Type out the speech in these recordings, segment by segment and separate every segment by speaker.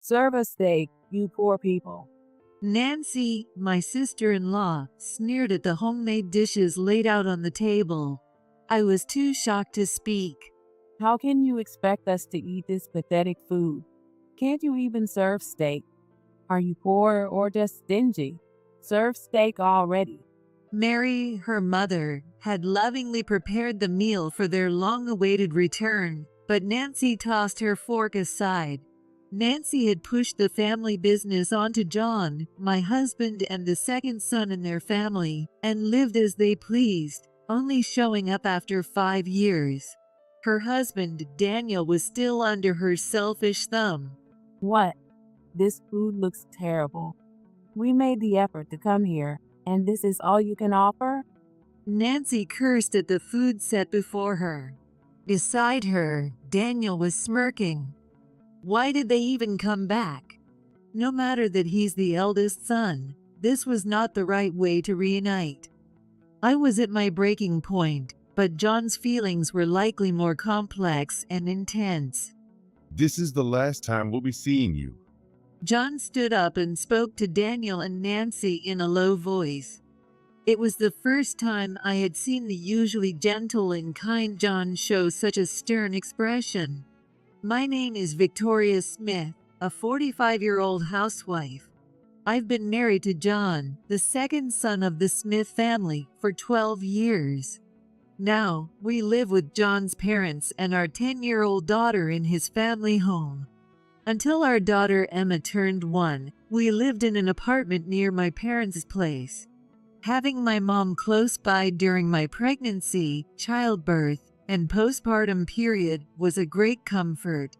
Speaker 1: Serve a steak, you poor people.
Speaker 2: Nancy, my sister-in-law, sneered at the homemade dishes laid out on the table. I was too shocked to speak.
Speaker 1: How can you expect us to eat this pathetic food? Can't you even serve steak? Are you poor or just stingy? Serve steak already.
Speaker 2: Mary, her mother, had lovingly prepared the meal for their long-awaited return, but Nancy tossed her fork aside. Nancy had pushed the family business onto John, my husband and the second son in their family, and lived as they pleased, only showing up after 5 years. Her husband, Daniel, was still under her selfish thumb.
Speaker 1: What? This food looks terrible. We made the effort to come here, and this is all you can offer?
Speaker 2: Nancy cursed at the food set before her. Beside her, Daniel was smirking. Why did they even come back? No matter that he's the eldest son, this was not the right way to reunite. I was at my breaking point, but John's feelings were likely more complex and intense.
Speaker 3: This is the last time we'll be seeing you.
Speaker 2: John stood up and spoke to Daniel and Nancy in a low voice. It was the first time I had seen the usually gentle and kind John show such a stern expression. My name is Victoria Smith, a 45-year-old housewife. I've been married to John, the second son of the Smith family, for 12 years. Now, we live with John's parents and our 10-year-old daughter in his family home. Until our daughter Emma turned 1, we lived in an apartment near my parents' place. Having my mom close by during my pregnancy, childbirth, and postpartum period was a great comfort.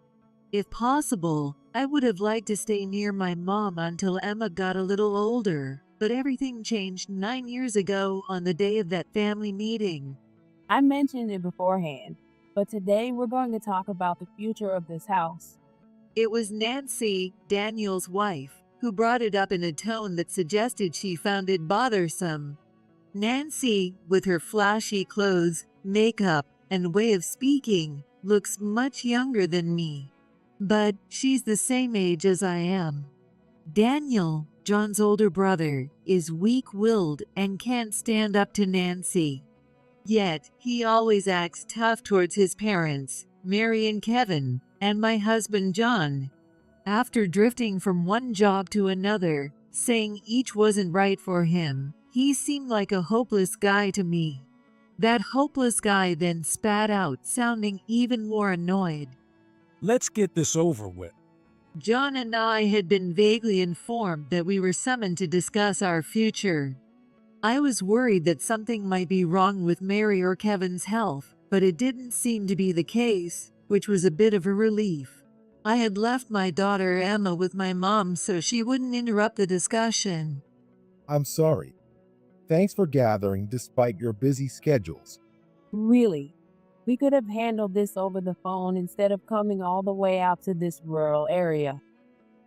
Speaker 2: If possible, I would have liked to stay near my mom until Emma got a little older, but everything changed 9 years ago on the day of that family meeting.
Speaker 1: I mentioned it beforehand, but today we're going to talk about the future of this house.
Speaker 2: It was Nancy, Daniel's wife, who brought it up in a tone that suggested she found it bothersome. Nancy, with her flashy clothes, makeup, and way of speaking, looks much younger than me. But she's the same age as I am. Daniel, John's older brother, is weak-willed and can't stand up to Nancy. Yet, he always acts tough towards his parents, Mary and Kevin, and my husband John. After drifting from one job to another, saying each wasn't right for him, he seemed like a hopeless guy to me. That hopeless guy then spat out, sounding even more annoyed.
Speaker 4: Let's get this over with.
Speaker 2: John and I had been vaguely informed that we were summoned to discuss our future. I was worried that something might be wrong with Mary or Kevin's health, but it didn't seem to be the case, which was a bit of a relief. I had left my daughter Emma with my mom so she wouldn't interrupt the discussion.
Speaker 5: I'm sorry. Thanks for gathering despite your busy schedules.
Speaker 1: Really? We could have handled this over the phone instead of coming all the way out to this rural area.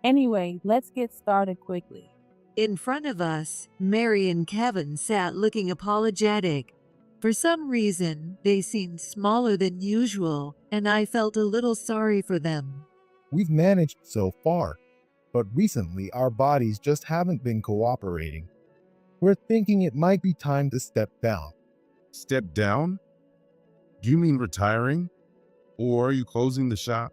Speaker 1: Anyway, let's get started quickly.
Speaker 2: In front of us, Mary and Kevin sat looking apologetic. For some reason, they seemed smaller than usual, and I felt a little sorry for them.
Speaker 5: We've managed so far, but recently our bodies just haven't been cooperating. We're thinking it might be time to step down.
Speaker 3: Step down? Do you mean retiring? Or are you closing the shop?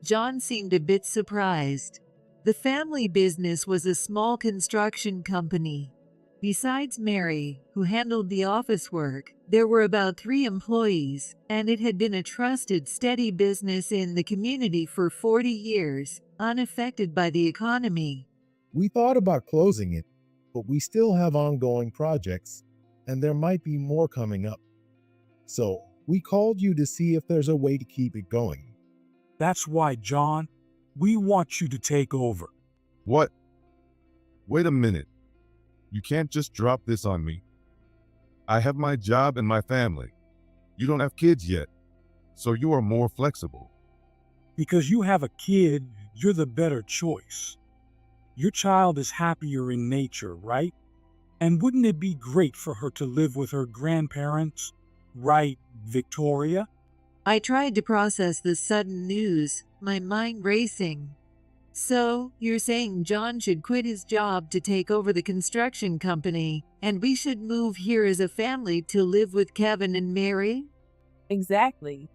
Speaker 2: John seemed a bit surprised. The family business was a small construction company. Besides Mary, who handled the office work, there were about 3 employees, and it had been a trusted, steady business in the community for 40 years, unaffected by the economy.
Speaker 5: We thought about closing it, but we still have ongoing projects, and there might be more coming up. So, we called you to see if there's a way to keep it going.
Speaker 4: That's why, John, we want you to take over.
Speaker 3: What? Wait a minute. You can't just drop this on me. I have my job and my family. You don't have kids yet, so you are more flexible.
Speaker 4: Because you have a kid, you're the better choice. Your child is happier in nature, right? And wouldn't it be great for her to live with her grandparents? Right, Victoria?
Speaker 2: I tried to process the sudden news, my mind racing. So, you're saying John should quit his job to take over the construction company, and we should move here as a family to live with Kevin and Mary?
Speaker 1: Exactly.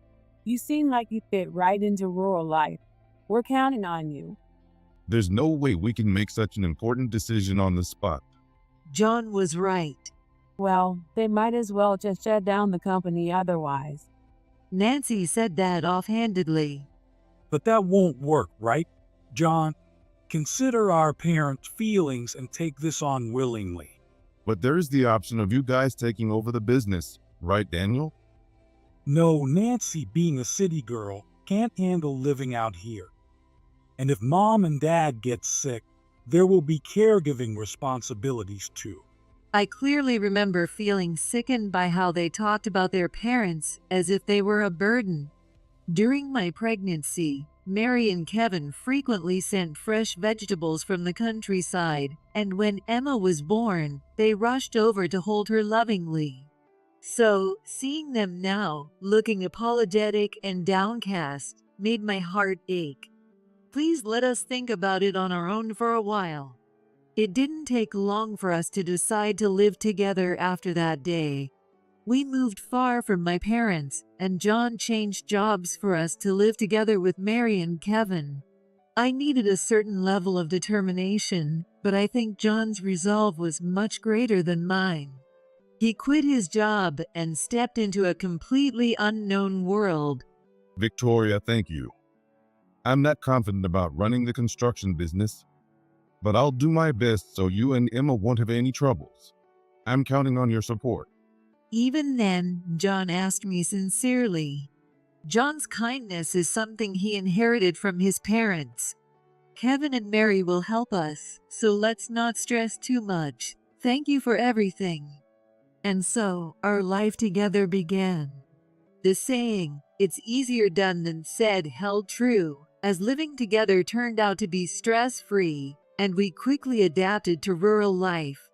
Speaker 1: You seem like you fit right into rural life. We're counting on you.
Speaker 3: There's no way we can make such an important decision on the spot.
Speaker 2: John was right.
Speaker 1: Well, they might as well just shut down the company otherwise.
Speaker 2: Nancy said that offhandedly.
Speaker 4: But that won't work, right, John? Consider our parents' feelings and take this on willingly.
Speaker 3: But there's the option of you guys taking over the business, right, Daniel?
Speaker 4: No, Nancy, being a city girl, can't handle living out here. And if Mom and Dad get sick, there will be caregiving responsibilities too.
Speaker 2: I clearly remember feeling sickened by how they talked about their parents as if they were a burden. During my pregnancy, Mary and Kevin frequently sent fresh vegetables from the countryside, and when Emma was born, they rushed over to hold her lovingly. So, seeing them now, looking apologetic and downcast, made my heart ache. Please let us think about it on our own for a while. It didn't take long for us to decide to live together after that day. We moved far from my parents, and John changed jobs for us to live together with Mary and Kevin. I needed a certain level of determination, but I think John's resolve was much greater than mine. He quit his job and stepped into a completely unknown world.
Speaker 3: Victoria, thank you. I'm not confident about running the construction business, but I'll do my best so you and Emma won't have any troubles. I'm counting on your support.
Speaker 2: Even then, John asked me sincerely. John's kindness is something he inherited from his parents. Kevin and Mary will help us, so let's not stress too much. Thank you for everything. And so, our life together began. The saying, "It's easier done than said," held true, as living together turned out to be stress-free, and we quickly adapted to rural life.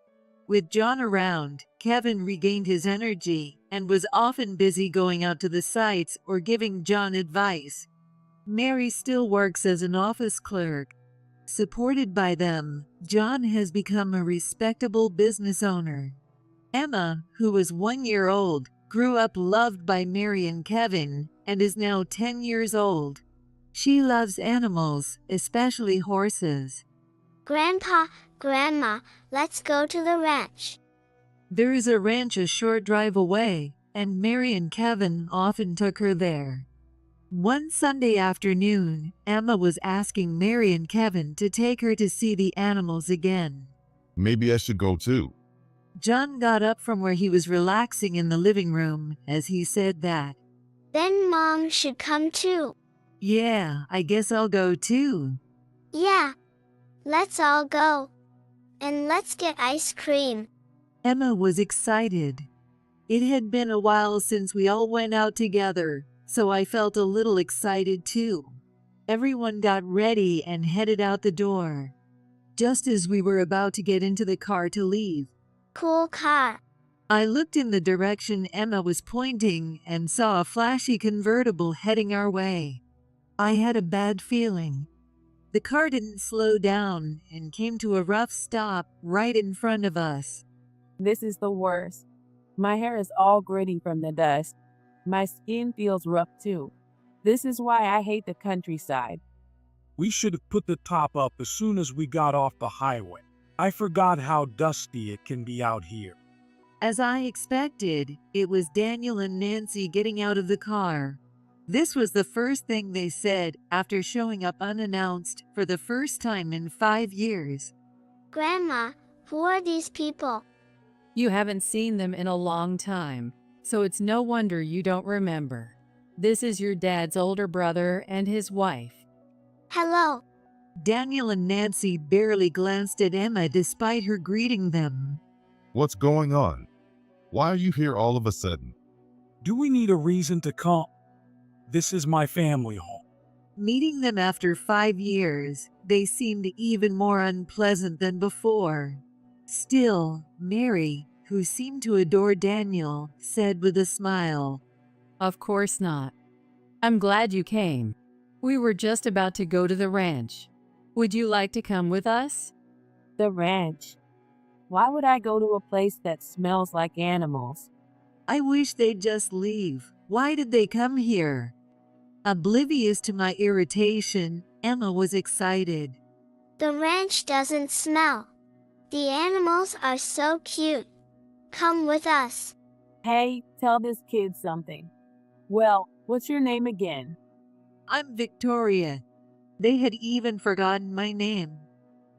Speaker 2: With John around, Kevin regained his energy and was often busy going out to the sites or giving John advice. Mary still works as an office clerk. Supported by them, John has become a respectable business owner. Emma, who was 1 year old, grew up loved by Mary and Kevin and is now 10 years old. She loves animals, especially horses.
Speaker 6: Grandpa, Grandma, let's go to the ranch.
Speaker 2: There is a ranch a short drive away, and Mary and Kevin often took her there. One Sunday afternoon, Emma was asking Mary and Kevin to take her to see the animals again.
Speaker 3: Maybe I should go too.
Speaker 2: John got up from where he was relaxing in the living room as he said that.
Speaker 6: Then Mom should come too.
Speaker 2: Yeah, I guess I'll go too.
Speaker 6: Yeah. Let's all go. And let's get ice cream.
Speaker 2: Emma was excited. It had been a while since we all went out together, so I felt a little excited too. Everyone got ready and headed out the door. Just as we were about to get into the car to leave,
Speaker 6: Cool car.
Speaker 2: I looked in the direction Emma was pointing and saw a flashy convertible heading our way. I had a bad feeling. The car didn't slow down and came to a rough stop right in front of us.
Speaker 1: This is the worst. My hair is all gritty from the dust. My skin feels rough too. This is why I hate the countryside.
Speaker 4: We should have put the top up as soon as we got off the highway. I forgot how dusty it can be out here.
Speaker 2: As I expected, it was Daniel and Nancy getting out of the car. This was the first thing they said after showing up unannounced for the first time in 5 years.
Speaker 6: Grandma, who are these people?
Speaker 7: You haven't seen them in a long time, so it's no wonder you don't remember. This is your dad's older brother and his wife.
Speaker 6: Hello.
Speaker 2: Daniel and Nancy barely glanced at Emma despite her greeting them.
Speaker 3: What's going on? Why are you here all of a sudden?
Speaker 4: Do we need a reason to come? This is my family home.
Speaker 2: Meeting them after 5 years, they seemed even more unpleasant than before. Still, Mary, who seemed to adore Daniel, said with a smile,
Speaker 7: Of course not. I'm glad you came. We were just about to go to the ranch. Would you like to come with us?
Speaker 1: The ranch. Why would I go to a place that smells like animals?
Speaker 2: I wish they'd just leave. Why did they come here? Oblivious to my irritation, Emma was excited.
Speaker 6: The ranch doesn't smell. The animals are so cute. Come with us.
Speaker 1: Hey, tell this kid something. Well, what's your name again?
Speaker 2: I'm Victoria. They had even forgotten my name.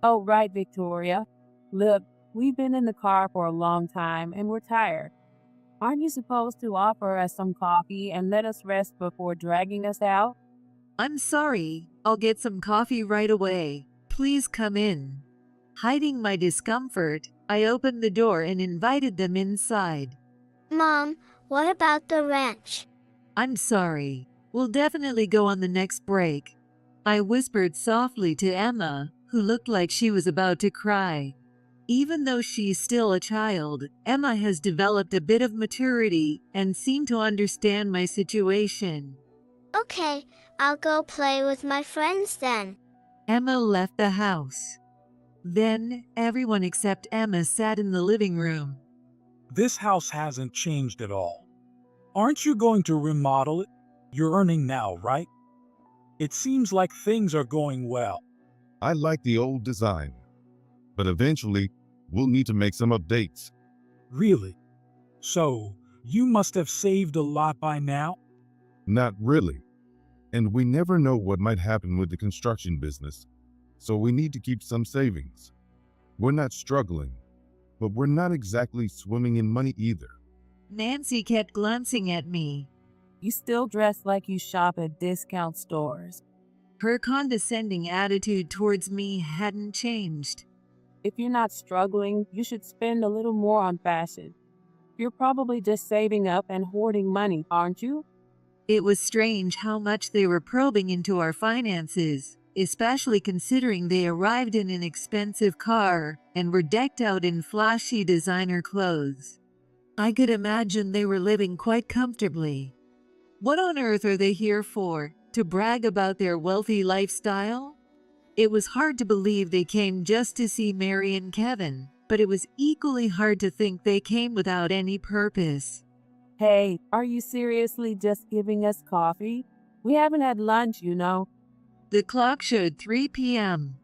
Speaker 1: Oh, right, Victoria. Look, we've been in the car for a long time and we're tired. Aren't you supposed to offer us some coffee and let us rest before dragging us out?
Speaker 2: I'm sorry. I'll get some coffee right away. Please come in. Hiding my discomfort, I opened the door and invited them inside.
Speaker 6: Mom, what about the ranch?
Speaker 2: I'm sorry. We'll definitely go on the next break. I whispered softly to Emma, who looked like she was about to cry. Even though she's still a child, Emma has developed a bit of maturity and seemed to understand my situation.
Speaker 6: Okay, I'll go play with my friends then.
Speaker 2: Emma left the house. Then, everyone except Emma sat in the living room.
Speaker 4: This house hasn't changed at all. Aren't you going to remodel it? You're earning now, right? It seems like things are going well.
Speaker 3: I like the old design, but eventually we'll need to make some updates.
Speaker 4: Really? So, you must have saved a lot by now?
Speaker 3: Not really. And we never know what might happen with the construction business, so we need to keep some savings. We're not struggling, but we're not exactly swimming in money either.
Speaker 2: Nancy kept glancing at me.
Speaker 1: You still dress like you shop at discount stores.
Speaker 2: Her condescending attitude towards me hadn't changed.
Speaker 1: If you're not struggling, you should spend a little more on fashion. You're probably just saving up and hoarding money, aren't you?
Speaker 2: It was strange how much they were probing into our finances, especially considering they arrived in an expensive car and were decked out in flashy designer clothes. I could imagine they were living quite comfortably. What on earth are they here for? To brag about their wealthy lifestyle? It was hard to believe they came just to see Mary and Kevin, but it was equally hard to think they came without any purpose.
Speaker 1: Hey, are you seriously just giving us coffee? We haven't had lunch, you know.
Speaker 2: The clock showed 3 p.m.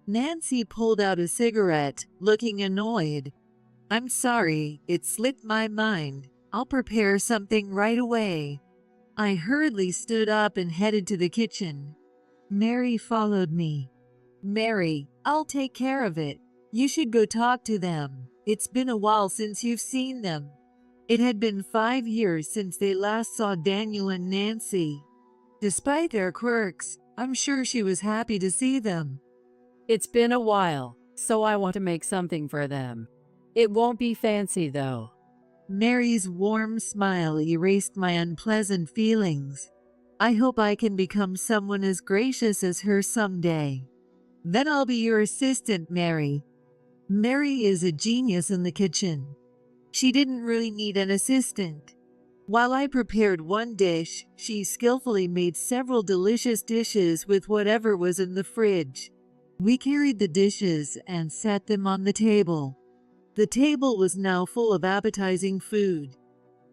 Speaker 2: Nancy pulled out a cigarette, looking annoyed. I'm sorry, it slipped my mind. I'll prepare something right away. I hurriedly stood up and headed to the kitchen. Mary followed me. Mary, I'll take care of it. You should go talk to them. It's been a while since you've seen them. It had been 5 years since they last saw Daniel and Nancy. Despite their quirks, I'm sure she was happy to see them.
Speaker 7: It's been a while, so I want to make something for them. It won't be fancy though.
Speaker 2: Mary's warm smile erased my unpleasant feelings. I hope I can become someone as gracious as her someday. Then I'll be your assistant, Mary. Mary is a genius in the kitchen. She didn't really need an assistant. While I prepared one dish, she skillfully made several delicious dishes with whatever was in the fridge. We carried the dishes and set them on the table. The table was now full of appetizing food.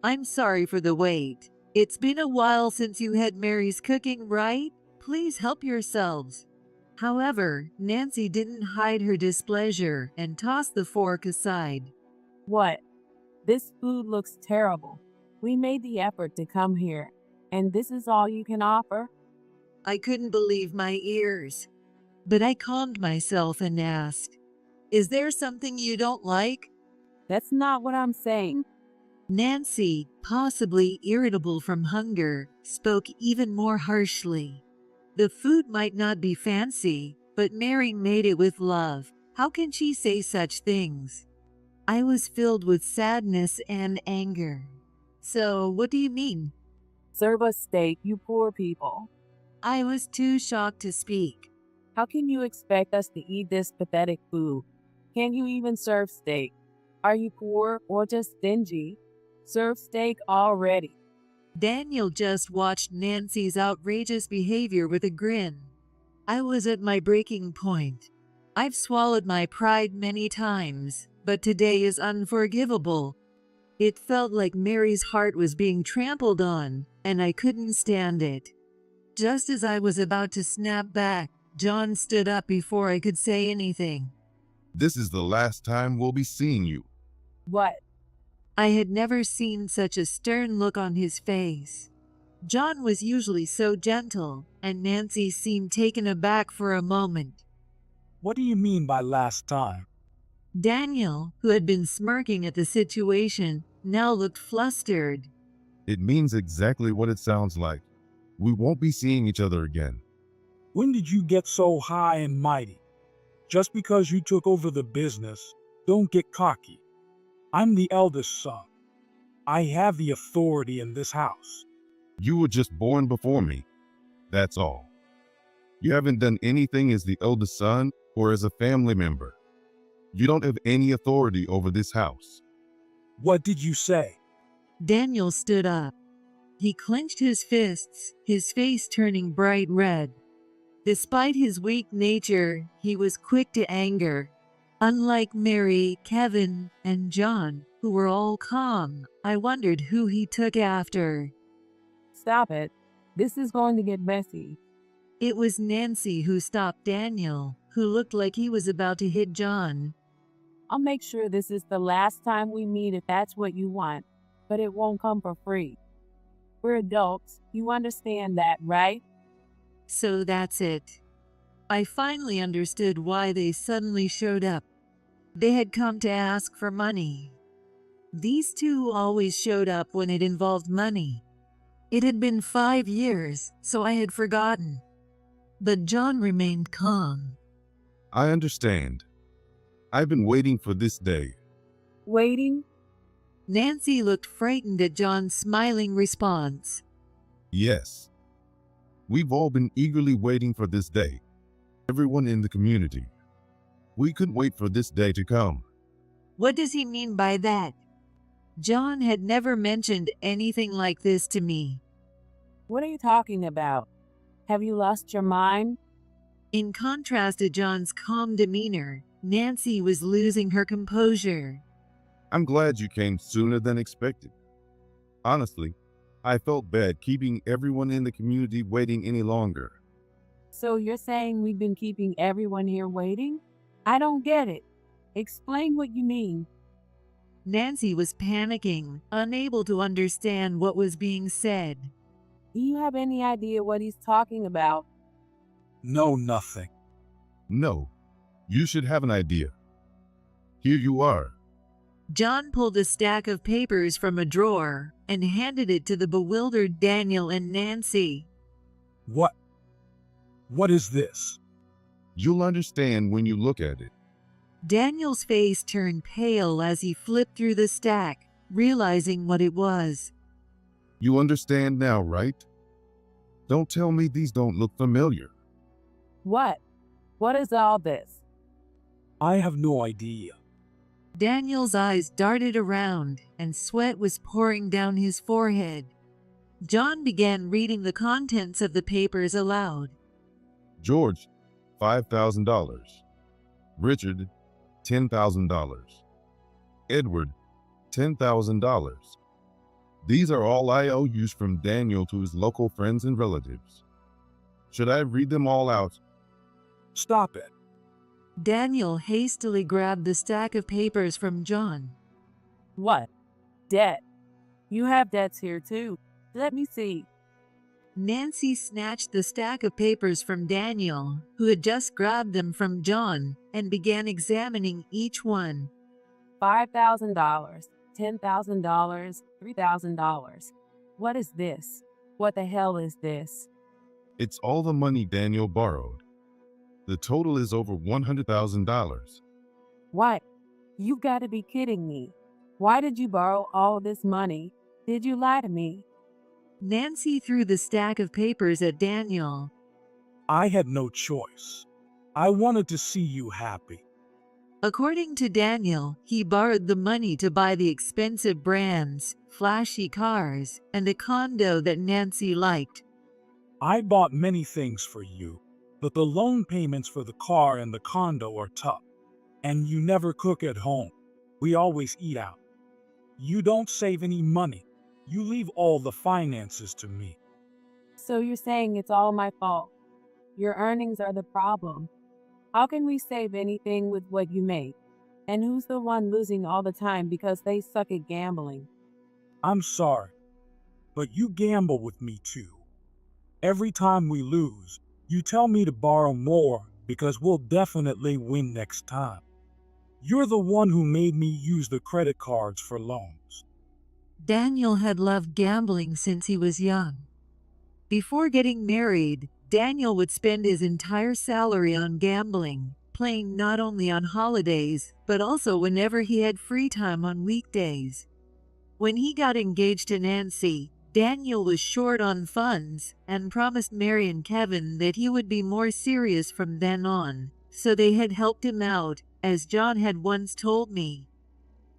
Speaker 2: I'm sorry for the wait. It's been a while since you had Mary's cooking, right? Please help yourselves. However, Nancy didn't hide her displeasure and tossed the fork aside.
Speaker 1: What? This food looks terrible. We made the effort to come here, and this is all you can offer?
Speaker 2: I couldn't believe my ears. But I calmed myself and asked, "Is there something you don't like?"
Speaker 1: That's not what I'm saying.
Speaker 2: Nancy, possibly irritable from hunger, spoke even more harshly. The food might not be fancy, but Mary made it with love. How can she say such things? I was filled with sadness and anger. So, what do you mean?
Speaker 1: Serve us steak, you poor people.
Speaker 2: I was too shocked to speak.
Speaker 1: How can you expect us to eat this pathetic food? Can't you even serve steak? Are you poor or just stingy? Serve steak already.
Speaker 2: Daniel just watched Nancy's outrageous behavior with a grin. I was at my breaking point. I've swallowed my pride many times, but today is unforgivable. It felt like Mary's heart was being trampled on, and I couldn't stand it. Just as I was about to snap back, John stood up before I could say anything.
Speaker 3: This is the last time we'll be seeing you.
Speaker 1: What?
Speaker 2: I had never seen such a stern look on his face. John was usually so gentle, and Nancy seemed taken aback for a moment.
Speaker 4: What do you mean by last time?
Speaker 2: Daniel, who had been smirking at the situation, now looked flustered.
Speaker 3: It means exactly what it sounds like. We won't be seeing each other again.
Speaker 4: When did you get so high and mighty? Just because you took over the business, don't get cocky. I'm the eldest son. I have the authority in this house.
Speaker 3: You were just born before me. That's all. You haven't done anything as the eldest son or as a family member. You don't have any authority over this house.
Speaker 4: What did you say?
Speaker 2: Daniel stood up. He clenched his fists, his face turning bright red. Despite his weak nature, he was quick to anger. Unlike Mary, Kevin, and John, who were all calm, I wondered who he took after.
Speaker 1: Stop it. This is going to get messy.
Speaker 2: It was Nancy who stopped Daniel, who looked like he was about to hit John.
Speaker 1: I'll make sure this is the last time we meet if that's what you want, but it won't come for free. We're adults. You understand that, right?
Speaker 2: So that's it. I finally understood why they suddenly showed up. They had come to ask for money. These two always showed up when it involved money. It had been 5 years, so I had forgotten. But John remained calm.
Speaker 3: I understand. I've been waiting for this day.
Speaker 1: Waiting?
Speaker 2: Nancy looked frightened at John's smiling response.
Speaker 3: Yes. We've all been eagerly waiting for this day. Everyone in the community. We couldn't wait for this day to come.
Speaker 2: What does he mean by that? John had never mentioned anything like this to me.
Speaker 1: What are you talking about? Have you lost your mind?
Speaker 2: In contrast to John's calm demeanor, Nancy was losing her composure.
Speaker 3: I'm glad you came sooner than expected. Honestly, I felt bad keeping everyone in the community waiting any longer.
Speaker 1: So you're saying we've been keeping everyone here waiting? I don't get it. Explain what you mean.
Speaker 2: Nancy was panicking, unable to understand what was being said.
Speaker 1: Do you have any idea what he's talking about?
Speaker 4: No, nothing.
Speaker 3: No, you should have an idea. Here you are.
Speaker 2: John pulled a stack of papers from a drawer and handed it to the bewildered Daniel and Nancy.
Speaker 4: What? What is this?
Speaker 3: You'll understand when you look at it.
Speaker 2: Daniel's face turned pale as he flipped through the stack, realizing what it was.
Speaker 3: You understand now, right? Don't tell me these don't look familiar.
Speaker 1: What? What is all this?
Speaker 4: I have no idea.
Speaker 2: Daniel's eyes darted around, and sweat was pouring down his forehead. John began reading the contents of the papers aloud.
Speaker 3: George, $5,000. Richard, $10,000. Edward, $10,000. These are all IOUs from Daniel to his local friends and relatives. Should I read them all out?
Speaker 4: Stop it.
Speaker 2: Daniel hastily grabbed the stack of papers from John.
Speaker 1: What? Debt. You have debts here too. Let me see.
Speaker 2: Nancy snatched the stack of papers from Daniel, who had just grabbed them from John, and began examining each one.
Speaker 1: $5,000, $10,000, $3,000. What is this? What the hell is this?
Speaker 3: It's all the money Daniel borrowed. The total is over $100,000.
Speaker 1: What? You've got to be kidding me. Why did you borrow all this money? Did you lie to me?
Speaker 2: Nancy threw the stack of papers at Daniel.
Speaker 4: I had no choice. I wanted to see you happy.
Speaker 2: According to Daniel, he borrowed the money to buy the expensive brands, flashy cars, and a condo that Nancy liked.
Speaker 4: I bought many things for you, but the loan payments for the car and the condo are tough. And you never cook at home. We always eat out. You don't save any money. You leave all the finances to me.
Speaker 1: So you're saying it's all my fault? Your earnings are the problem. How can we save anything with what you make? And who's the one losing all the time because they suck at gambling?
Speaker 4: I'm sorry, but you gamble with me too. Every time we lose, you tell me to borrow more because we'll definitely win next time. You're the one who made me use the credit cards for loans.
Speaker 2: Daniel had loved gambling since he was young. Before getting married, Daniel would spend his entire salary on gambling, playing not only on holidays, but also whenever he had free time on weekdays. When he got engaged to Nancy, Daniel was short on funds and promised Mary and Kevin that he would be more serious from then on, so they had helped him out, as John had once told me.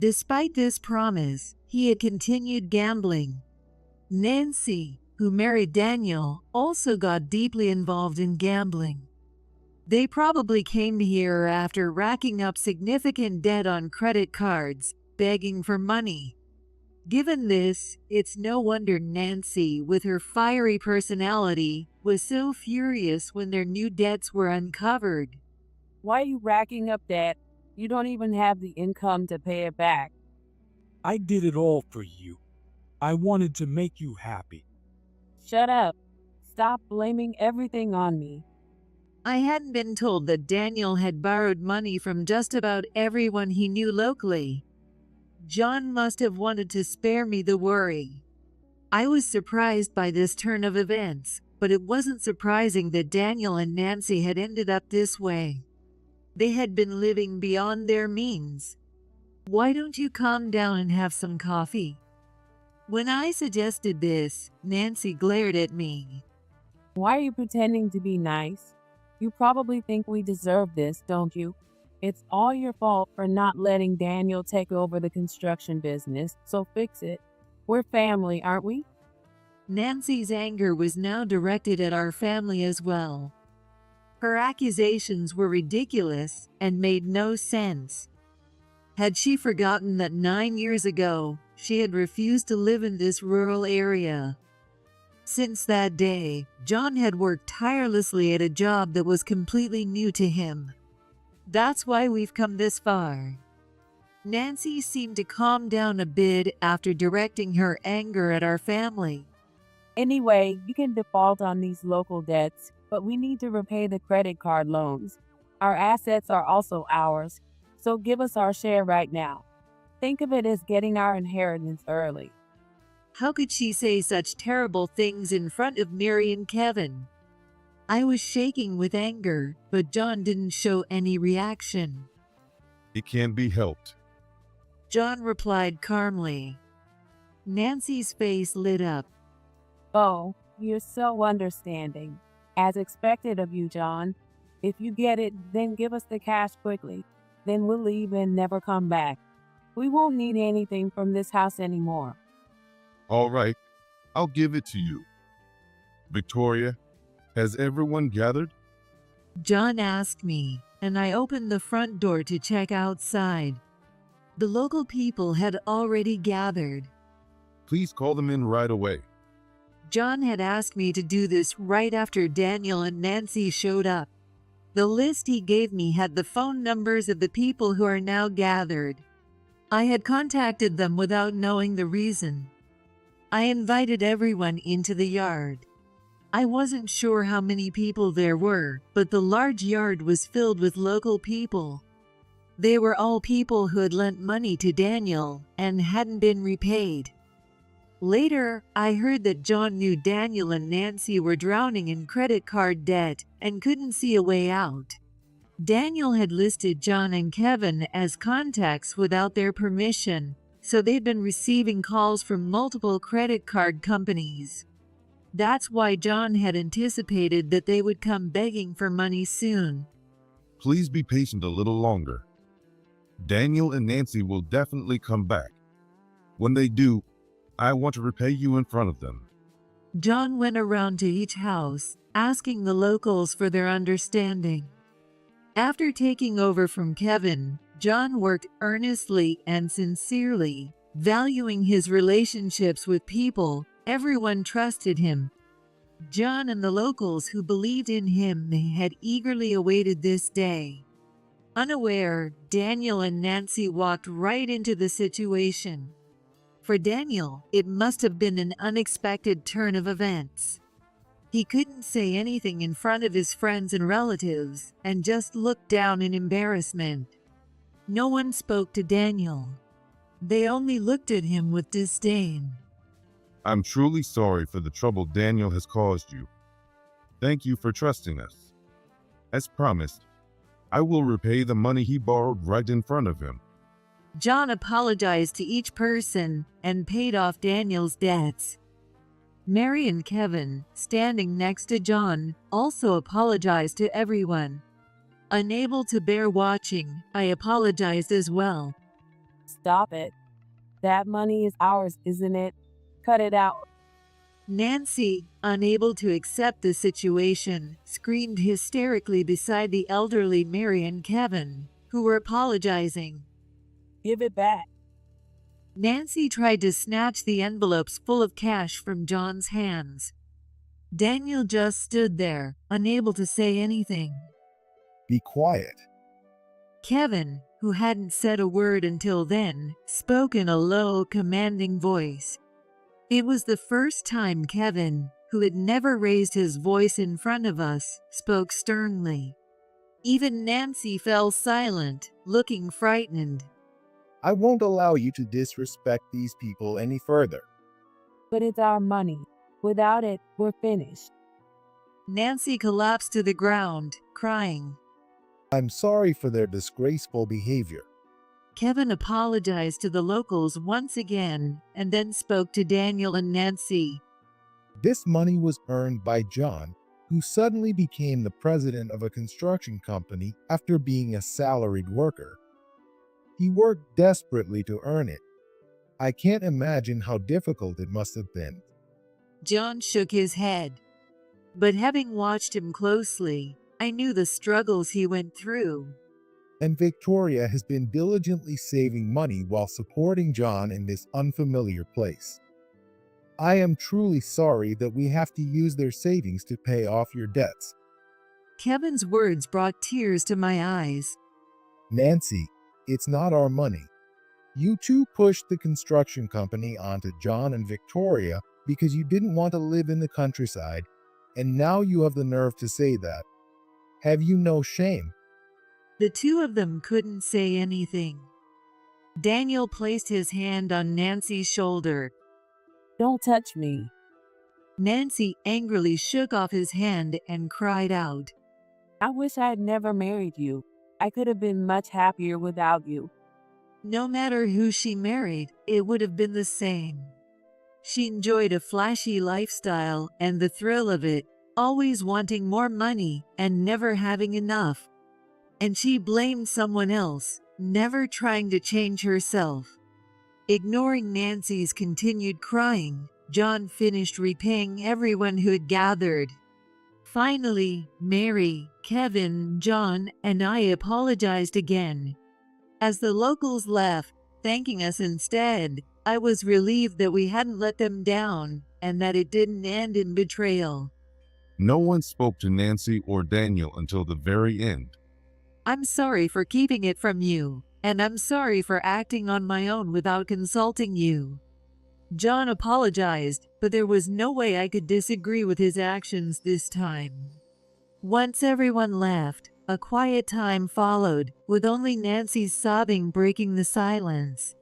Speaker 2: Despite this promise, he had continued gambling. Nancy, who married Daniel, also got deeply involved in gambling. They probably came here after racking up significant debt on credit cards, begging for money. Given this, it's no wonder Nancy, with her fiery personality, was so furious when their new debts were uncovered.
Speaker 1: Why are you racking up debt? You don't even have the income to pay it back.
Speaker 4: I did it all for you. I wanted to make you happy.
Speaker 1: Shut up. Stop blaming everything on me.
Speaker 2: I hadn't been told that Daniel had borrowed money from just about everyone he knew locally. John must have wanted to spare me the worry. I was surprised by this turn of events, but it wasn't surprising that Daniel and Nancy had ended up this way. They had been living beyond their means. Why don't you calm down and have some coffee? When I suggested this, Nancy glared at me.
Speaker 1: Why are you pretending to be nice? You probably think we deserve this, don't you? It's all your fault for not letting Daniel take over the construction business, so fix it. We're family, aren't we?
Speaker 2: Nancy's anger was now directed at our family as well. Her accusations were ridiculous and made no sense. Had she forgotten that 9 years ago, she had refused to live in this rural area? Since that day, John had worked tirelessly at a job that was completely new to him. That's why we've come this far. Nancy seemed to calm down a bit after directing her anger at our family.
Speaker 1: Anyway, you can default on these local debts, but we need to repay the credit card loans. Our assets are also ours, so give us our share right now. Think of it as getting our inheritance early.
Speaker 2: How could she say such terrible things in front of Mary and Kevin? I was shaking with anger, but John didn't show any reaction.
Speaker 3: It can't be helped.
Speaker 2: John replied calmly. Nancy's face lit up.
Speaker 1: Oh, you're so understanding. As expected of you, John. If you get it, then give us the cash quickly. Then we'll leave and never come back. We won't need anything from this house anymore.
Speaker 3: All right, I'll give it to you. Victoria, has everyone gathered?
Speaker 2: John asked me, and I opened the front door to check outside. The local people had already gathered.
Speaker 3: Please call them in right away.
Speaker 2: John had asked me to do this right after Daniel and Nancy showed up. The list he gave me had the phone numbers of the people who are now gathered. I had contacted them without knowing the reason. I invited everyone into the yard. I wasn't sure how many people there were, but the large yard was filled with local people. They were all people who had lent money to Daniel and hadn't been repaid. Later, I heard that John knew Daniel and Nancy were drowning in credit card debt and couldn't see a way out. Daniel had listed John and Kevin as contacts without their permission, so they'd been receiving calls from multiple credit card companies. That's why John had anticipated that they would come begging for money soon.
Speaker 3: Please be patient a little longer. Daniel and Nancy will definitely come back. When they do, I want to repay you in front of them.
Speaker 2: John went around to each house, asking the locals for their understanding. After taking over from Kevin, John worked earnestly and sincerely, valuing his relationships with people. Everyone trusted him. John and the locals who believed in him had eagerly awaited this day. Unaware, Daniel and Nancy walked right into the situation. For Daniel, it must have been an unexpected turn of events. He couldn't say anything in front of his friends and relatives, and just looked down in embarrassment. No one spoke to Daniel. They only looked at him with disdain.
Speaker 3: I'm truly sorry for the trouble Daniel has caused you. Thank you for trusting us. As promised, I will repay the money he borrowed right in front of him.
Speaker 2: John apologized to each person and paid off Daniel's debts. Mary and Kevin, standing next to John, also apologized to everyone. Unable to bear watching, I apologized as well.
Speaker 1: Stop it. That money is ours, isn't it? Cut it out.
Speaker 2: Nancy, unable to accept the situation, screamed hysterically beside the elderly Mary and Kevin, who were apologizing.
Speaker 1: Give it back.
Speaker 2: Nancy tried to snatch the envelopes full of cash from John's hands. Daniel just stood there, unable to say anything.
Speaker 5: Be quiet.
Speaker 2: Kevin, who hadn't said a word until then, spoke in a low, commanding voice. It was the first time Kevin, who had never raised his voice in front of us, spoke sternly. Even Nancy fell silent, looking frightened.
Speaker 5: I won't allow you to disrespect these people any further.
Speaker 1: But it's our money. Without it, we're finished.
Speaker 2: Nancy collapsed to the ground, crying.
Speaker 5: I'm sorry for their disgraceful behavior.
Speaker 2: Kevin apologized to the locals once again and then spoke to Daniel and Nancy.
Speaker 5: This money was earned by John, who suddenly became the president of a construction company after being a salaried worker. He worked desperately to earn it. I can't imagine how difficult it must have been.
Speaker 2: John shook his head. But having watched him closely, I knew the struggles he went through.
Speaker 5: And Victoria has been diligently saving money while supporting John in this unfamiliar place. I am truly sorry that we have to use their savings to pay off your debts.
Speaker 2: Kevin's words brought tears to my eyes.
Speaker 5: Nancy, it's not our money. You two pushed the construction company onto John and Victoria because you didn't want to live in the countryside, and now you have the nerve to say that. Have you no shame?
Speaker 2: The two of them couldn't say anything. Daniel placed his hand on Nancy's shoulder.
Speaker 1: Don't touch me.
Speaker 2: Nancy angrily shook off his hand and cried out.
Speaker 1: I wish I had never married you. I could have been much happier without you.
Speaker 2: No matter who she married, it would have been the same. She enjoyed a flashy lifestyle and the thrill of it, always wanting more money and never having enough. And she blamed someone else, never trying to change herself. Ignoring Nancy's continued crying, John finished repaying everyone who had gathered. Finally, Mary, Kevin, John, and I apologized again. As the locals left, thanking us instead, I was relieved that we hadn't let them down and that it didn't end in betrayal.
Speaker 3: No one spoke to Nancy or Daniel until the very end.
Speaker 2: I'm sorry for keeping it from you, and I'm sorry for acting on my own without consulting you. John apologized, but there was no way I could disagree with his actions this time. Once everyone left, a quiet time followed, with only Nancy's sobbing breaking the silence.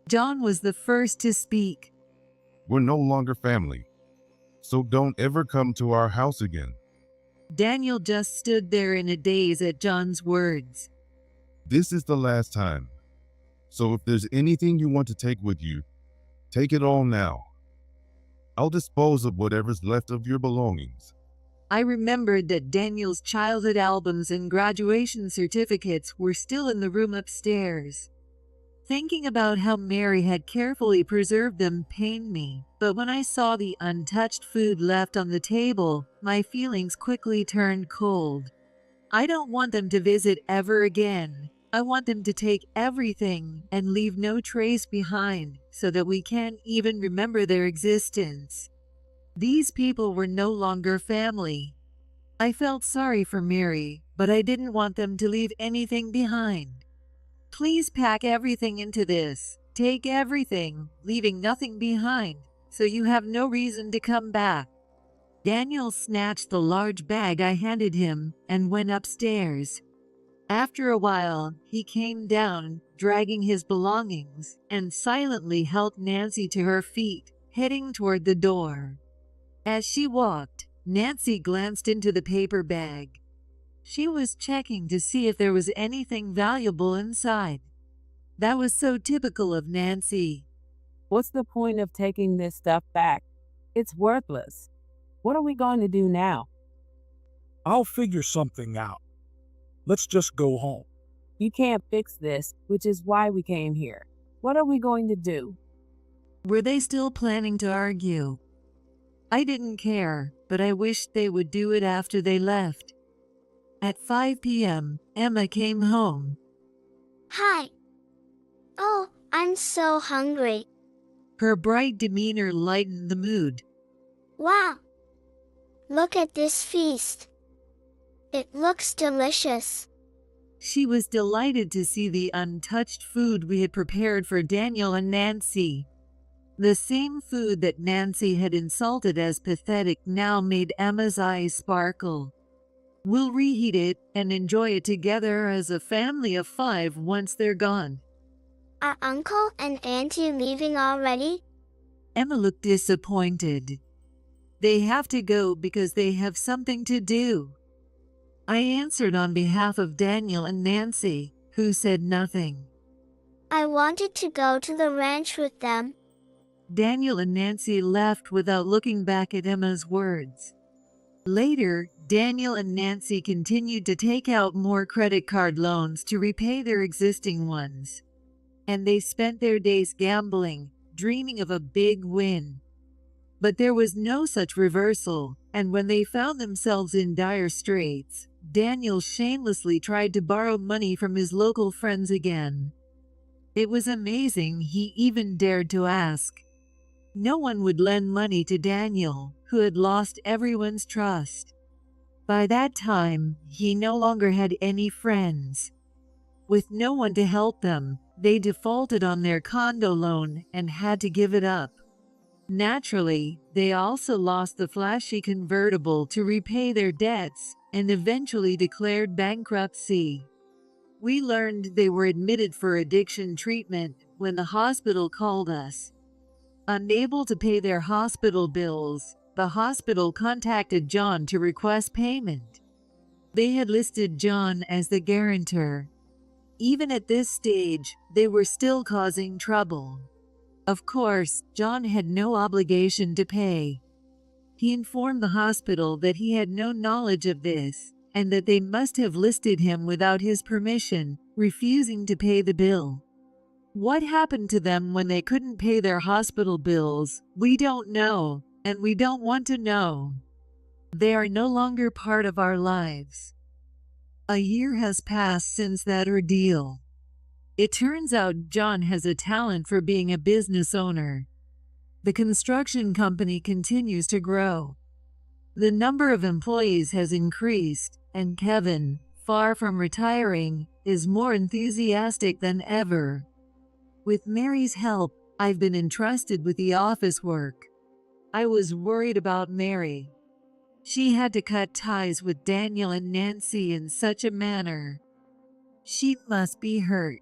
Speaker 2: John was the first to speak.
Speaker 3: We're no longer family, so don't ever come to our house again.
Speaker 2: Daniel just stood there in a daze at John's words.
Speaker 3: This is the last time. So if there's anything you want to take with you, take it all now. I'll dispose of whatever's left of your belongings.
Speaker 2: I remembered that Daniel's childhood albums and graduation certificates were still in the room upstairs. Thinking about how Mary had carefully preserved them pained me, but when I saw the untouched food left on the table, my feelings quickly turned cold. I don't want them to visit ever again. I want them to take everything and leave no trace behind so that we can't even remember their existence. These people were no longer family. I felt sorry for Mary, but I didn't want them to leave anything behind. Please pack everything into this. Take everything, leaving nothing behind, so you have no reason to come back. Daniel snatched the large bag I handed him and went upstairs. After a while, he came down, dragging his belongings, and silently helped Nancy to her feet, heading toward the door. As she walked, Nancy glanced into the paper bag. She was checking to see if there was anything valuable inside. That was so typical of Nancy.
Speaker 1: What's the point of taking this stuff back? It's worthless. What are we going to do now?
Speaker 4: I'll figure something out. Let's just go home.
Speaker 1: You can't fix this, which is why we came here. What are we going to do?
Speaker 2: Were they still planning to argue? I didn't care, but I wished they would do it after they left. At 5 p.m., Emma came home.
Speaker 6: Hi. Oh, I'm so hungry.
Speaker 2: Her bright demeanor lightened the mood.
Speaker 6: Wow. Look at this feast. It looks delicious.
Speaker 2: She was delighted to see the untouched food we had prepared for Daniel and Nancy. The same food that Nancy had insulted as pathetic now made Emma's eyes sparkle. We'll reheat it and enjoy it together as a family of 5 once they're gone.
Speaker 6: Are Uncle and Auntie leaving already?
Speaker 2: Emma looked disappointed. They have to go because they have something to do. I answered on behalf of Daniel and Nancy, who said nothing.
Speaker 6: I wanted to go to the ranch with them.
Speaker 2: Daniel and Nancy left without looking back at Emma's words. Later, Daniel and Nancy continued to take out more credit card loans to repay their existing ones. And they spent their days gambling, dreaming of a big win. But there was no such reversal, and when they found themselves in dire straits, Daniel shamelessly tried to borrow money from his local friends again. It was amazing he even dared to ask. No one would lend money to Daniel, who had lost everyone's trust. By that time, he no longer had any friends. With no one to help them, they defaulted on their condo loan and had to give it up. Naturally, they also lost the flashy convertible to repay their debts and eventually declared bankruptcy. We learned they were admitted for addiction treatment when the hospital called us. Unable to pay their hospital bills, the hospital contacted John to request payment. They had listed John as the guarantor. Even at this stage, they were still causing trouble. Of course, John had no obligation to pay. He informed the hospital that he had no knowledge of this, and that they must have listed him without his permission, refusing to pay the bill. What happened to them when they couldn't pay their hospital bills, we don't know, and we don't want to know. They are no longer part of our lives. A year has passed since that ordeal. It turns out John has a talent for being a business owner. The construction company continues to grow. The number of employees has increased, and Kevin, far from retiring, is more enthusiastic than ever. With Mary's help, I've been entrusted with the office work. I was worried about Mary. She had to cut ties with Daniel and Nancy in such a manner. She must be hurt.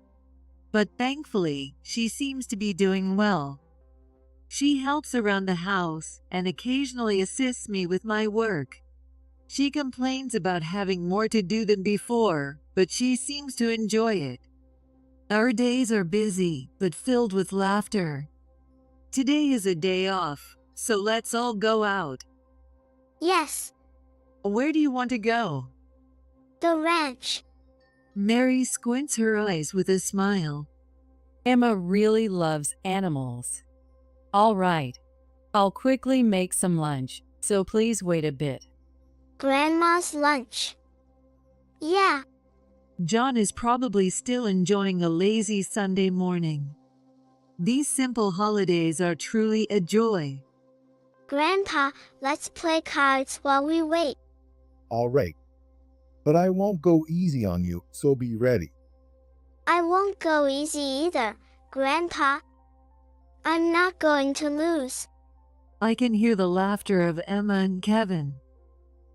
Speaker 2: But thankfully, she seems to be doing well. She helps around the house and occasionally assists me with my work. She complains about having more to do than before, but she seems to enjoy it. Our days are busy, but filled with laughter. Today is a day off, so let's all go out.
Speaker 6: Yes,
Speaker 2: Where do you want to go?
Speaker 6: the ranch.
Speaker 2: Mary squints her eyes with a smile.
Speaker 7: Emma really loves animals. All right, I'll quickly make some lunch, so please wait a bit.
Speaker 6: Grandma's lunch. Yeah,
Speaker 2: John is probably still enjoying a lazy Sunday morning. These simple holidays are truly a joy.
Speaker 6: Grandpa, let's play cards while we wait.
Speaker 5: All right. But I won't go easy on you, so be ready.
Speaker 6: I won't go easy either, Grandpa. I'm not going to lose.
Speaker 2: I can hear the laughter of Emma and Kevin.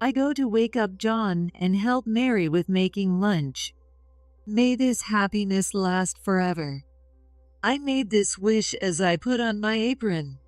Speaker 2: I go to wake up John and help Mary with making lunch. May this happiness last forever. I made this wish as I put on my apron.